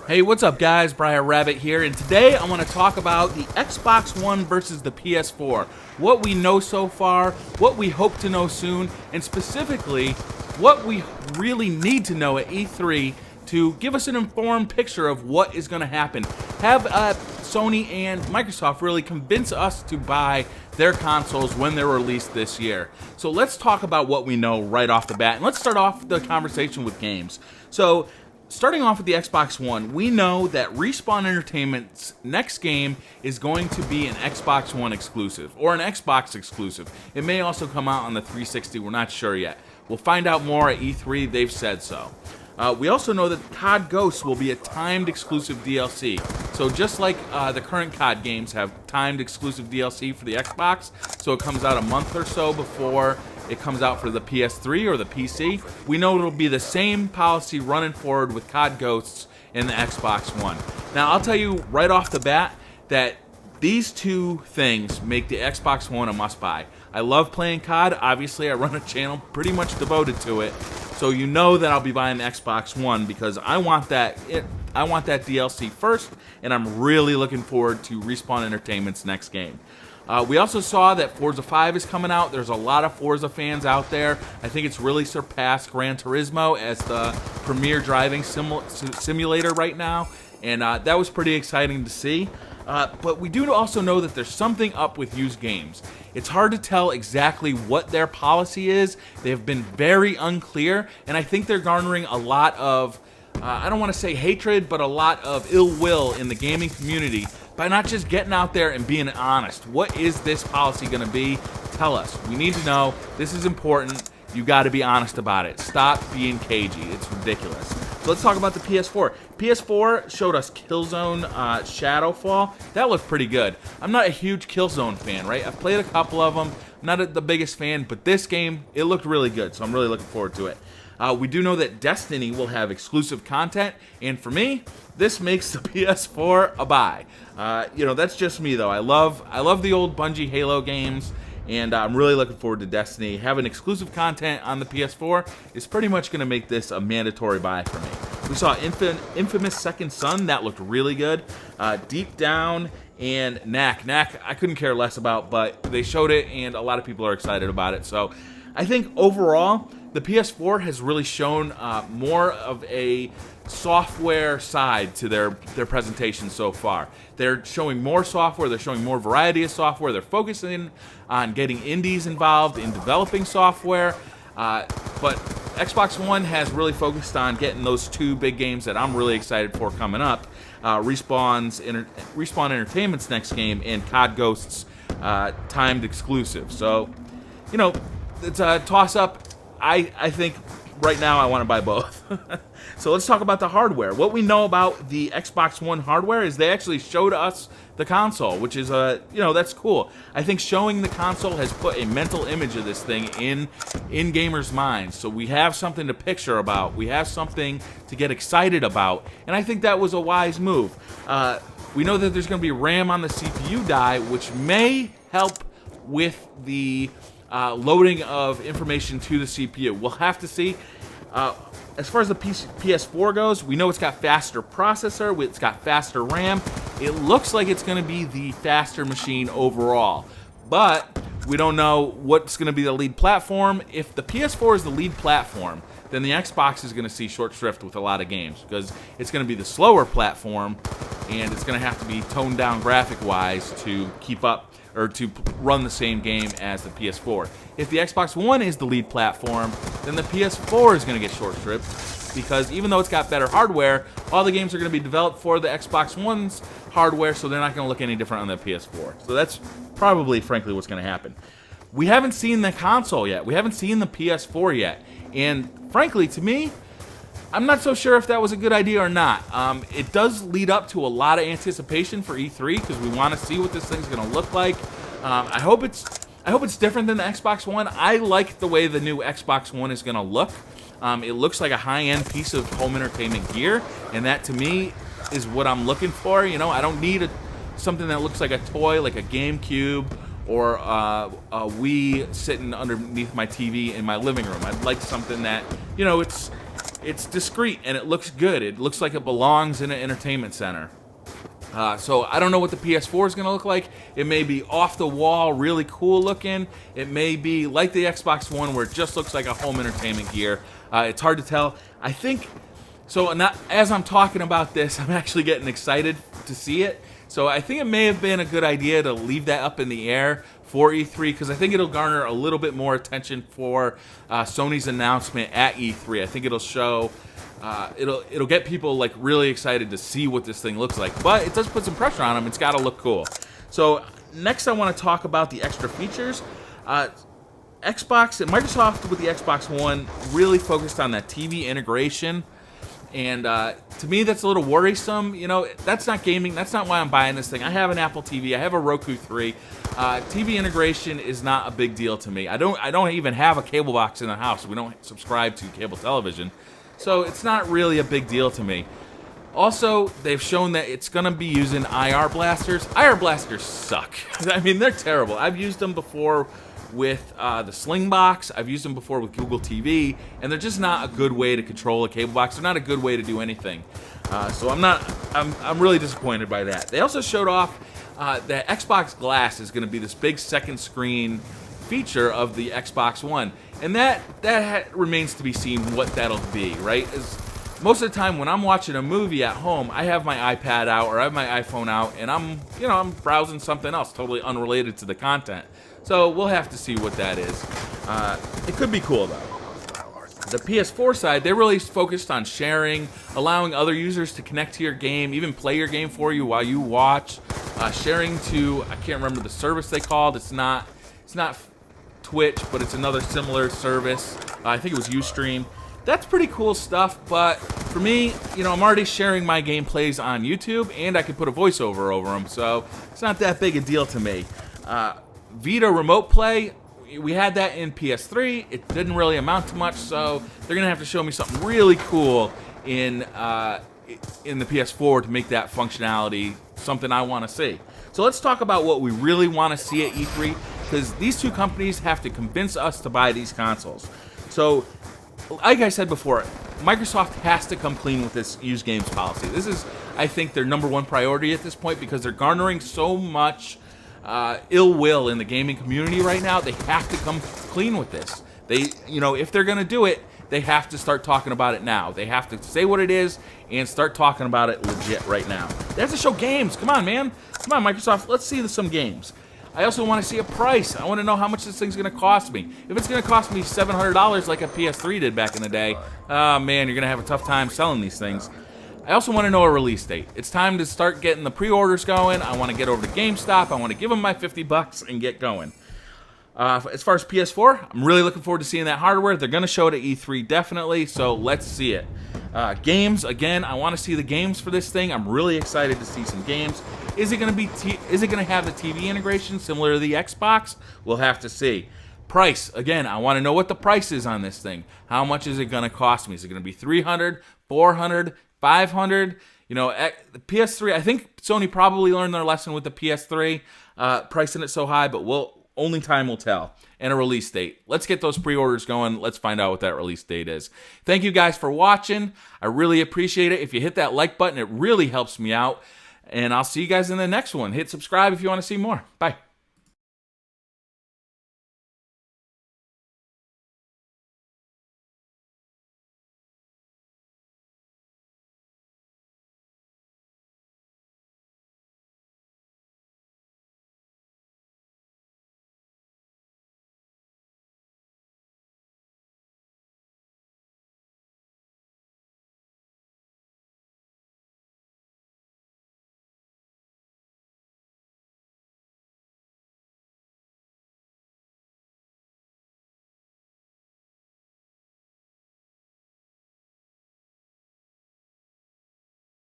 Hey, what's up guys? BriarRabbit here, and today I want to talk about the Xbox One versus the PS4. What we know so far, what we hope to know soon, and specifically, what we really need to know at E3 to give us an informed picture of what is going to happen. Have Sony and Microsoft really convince us to buy their consoles when they're released this year. So let's talk about what we know right off the bat, and let's start off the conversation with games. So, starting off with the Xbox One, we know that Respawn Entertainment's next game is going to be an Xbox One exclusive, or an Xbox exclusive. It may also come out on the 360, we're not sure yet. We'll find out more at E3, they've said so. We also know that COD Ghosts will be a timed exclusive DLC. So just like the current COD games have timed exclusive DLC for the Xbox, so it comes out a month or so before it comes out for the PS3 or the PC, we know it'll be the same policy running forward with COD Ghosts in the Xbox One. Now, I'll tell you right off the bat that these two things make the Xbox One a must-buy. I love playing COD. Obviously, I run a channel pretty much devoted to it, so you know that I'll be buying the Xbox One because I want that DLC first, and I'm really looking forward to Respawn Entertainment's next game. We also saw that Forza 5 is coming out. There's a lot of Forza fans out there. I think it's really surpassed Gran Turismo as the premier driving simulator right now, and that was pretty exciting to see. But we do also know that there's something up with used games. It's hard to tell exactly what their policy is. They've been very unclear, and I think they're garnering a lot of, I don't want to say hatred, but a lot of ill will in the gaming community by not just getting out there and being honest. What is this policy going to be? Tell us. We need to know. This is important. You got to be honest about it. Stop being cagey. It's ridiculous. So let's talk about the PS4. PS4 showed us Killzone Shadowfall. That looked pretty good. I'm not a huge Killzone fan, right? I've played a couple of them. I'm not the biggest fan, but this game, it looked really good, so I'm really looking forward to it. We do know that Destiny will have exclusive content, and for me, this makes the PS4 a buy. You know, that's just me though. I love the old Bungie Halo games, and I'm really looking forward to Destiny. Having exclusive content on the PS4 is pretty much going to make this a mandatory buy for me. We saw Infamous Second Son. That looked really good. Deep Down and Knack. Knack, I couldn't care less about, but they showed it, and a lot of people are excited about it. So I think overall, the PS4 has really shown more of a software side to their presentation so far. They're showing more software, they're showing more variety of software, they're focusing on getting indies involved in developing software, but Xbox One has really focused on getting those two big games that I'm really excited for coming up, Respawn Entertainment's next game and COD Ghosts timed exclusive. So, you know, it's a toss-up. I think right now I want to buy both. So let's talk about the hardware. What we know about the Xbox One hardware is they actually showed us the console, which is you know, that's cool. I think showing the console has put a mental image of this thing in gamers' minds. So we have something to picture about. We have something to get excited about, and I think that was a wise move. We know that there's going to be RAM on the CPU die, which may help with the loading of information to the CPU. We'll have to see. As far as the PS4 goes, we know it's got faster processor, it's got faster RAM. It looks like it's going to be the faster machine overall, but we don't know what's going to be the lead platform. If the PS4 is the lead platform, then the Xbox is going to see short shrift with a lot of games because it's going to be the slower platform, and it's going to have to be toned down graphic-wise to keep up or to run the same game as the PS4. If the Xbox One is the lead platform, then the PS4 is going to get short shrift because even though it's got better hardware, all the games are going to be developed for the Xbox One's hardware, so they're not going to look any different on the PS4. So that's probably, frankly, what's going to happen. We haven't seen the console yet. We haven't seen the PS4 yet. And frankly, to me, I'm not so sure if that was a good idea or not. It does lead up to a lot of anticipation for E3 because we want to see what this thing's going to look like. I hope it's different than the Xbox One. I like the way the new Xbox One is going to look. It looks like a high-end piece of home entertainment gear, and that to me is what I'm looking for. You know, I don't need something that looks like a toy, like a GameCube or a Wii sitting underneath my TV in my living room. I'd like something that, you know, it's it's discreet and it looks good. It looks like it belongs in an entertainment center. So I don't know what the PS4 is going to look like. It may be off the wall, really cool looking. It may be like the Xbox One where it just looks like a home entertainment gear. It's hard to tell. I think, so as I'm talking about this, I'm actually getting excited to see it. So I think it may have been a good idea to leave that up in the air for E3 because I think it'll garner a little bit more attention for Sony's announcement at E3. I think it'll show... it'll get people like really excited to see what this thing looks like, but it does put some pressure on them. It's got to look cool. So next I want to talk about the extra features. Microsoft with the Xbox One really focused on that TV integration, and to me that's a little worrisome. You know, that's not gaming. That's not why I'm buying this thing. I have an Apple TV. I have a Roku 3. TV integration is not a big deal to me. I don't even have a cable box in the house. We don't subscribe to cable television. So it's not really a big deal to me. Also, they've shown that it's going to be using IR blasters. IR blasters suck. I mean, they're terrible. I've used them before with the Slingbox. I've used them before with Google TV, and they're just not a good way to control a cable box. They're not a good way to do anything. So I'm really disappointed by that. They also showed off that Xbox Glass is going to be this big second screen feature of the Xbox One, and that remains to be seen what that'll be, right? Most of the time when I'm watching a movie at home, I have my iPad out or I have my iPhone out, and I'm browsing something else totally unrelated to the content. So we'll have to see what that is. It could be cool though. The PS4 side, they're really focused on sharing, allowing other users to connect to your game, even play your game for you while you watch. Sharing to, I can't remember the service they called. It's not Twitch, but it's another similar service. I think it was Ustream. That's pretty cool stuff, but for me, I'm already sharing my gameplays on YouTube, and I can put a voiceover over them, so it's not that big a deal to me. Vita Remote Play, we had that in PS3. It didn't really amount to much, so they're going to have to show me something really cool in the PS4 to make that functionality something I want to see. So let's talk about what we really want to see at E3, because these two companies have to convince us to buy these consoles. So, like I said before, Microsoft has to come clean with this used games policy. This is, I think, their #1 priority at this point because they're garnering so much ill will in the gaming community right now. They have to come clean with this. If they're going to do it, they have to start talking about it now. They have to say what it is and start talking about it legit right now. They have to show games. Come on, man. Come on, Microsoft. Let's see some games. I also want to see a price. I want to know how much this thing's going to cost me. If it's going to cost me $700 like a PS3 did back in the day, man, you're going to have a tough time selling these things. I also want to know a release date. It's time to start getting the pre-orders going. I want to get over to GameStop. I want to give them my $50 and get going. As far as PS4, I'm really looking forward to seeing that hardware. They're going to show it at E3 definitely, so let's see it. Games, again, I want to see the games for this thing. I'm really excited to see some games. Is it going to have the TV integration similar to the Xbox? We'll have to see. Price, again, I want to know what the price is on this thing. How much is it going to cost me? Is it going to be $300, $400, $500? The PS3, I think Sony probably learned their lesson with the PS3, pricing it so high, but only time will tell. And a release date. Let's get those pre-orders going. Let's find out what that release date is. Thank you guys for watching. I really appreciate it. If you hit that like button, it really helps me out. And I'll see you guys in the next one. Hit subscribe if you want to see more. Bye.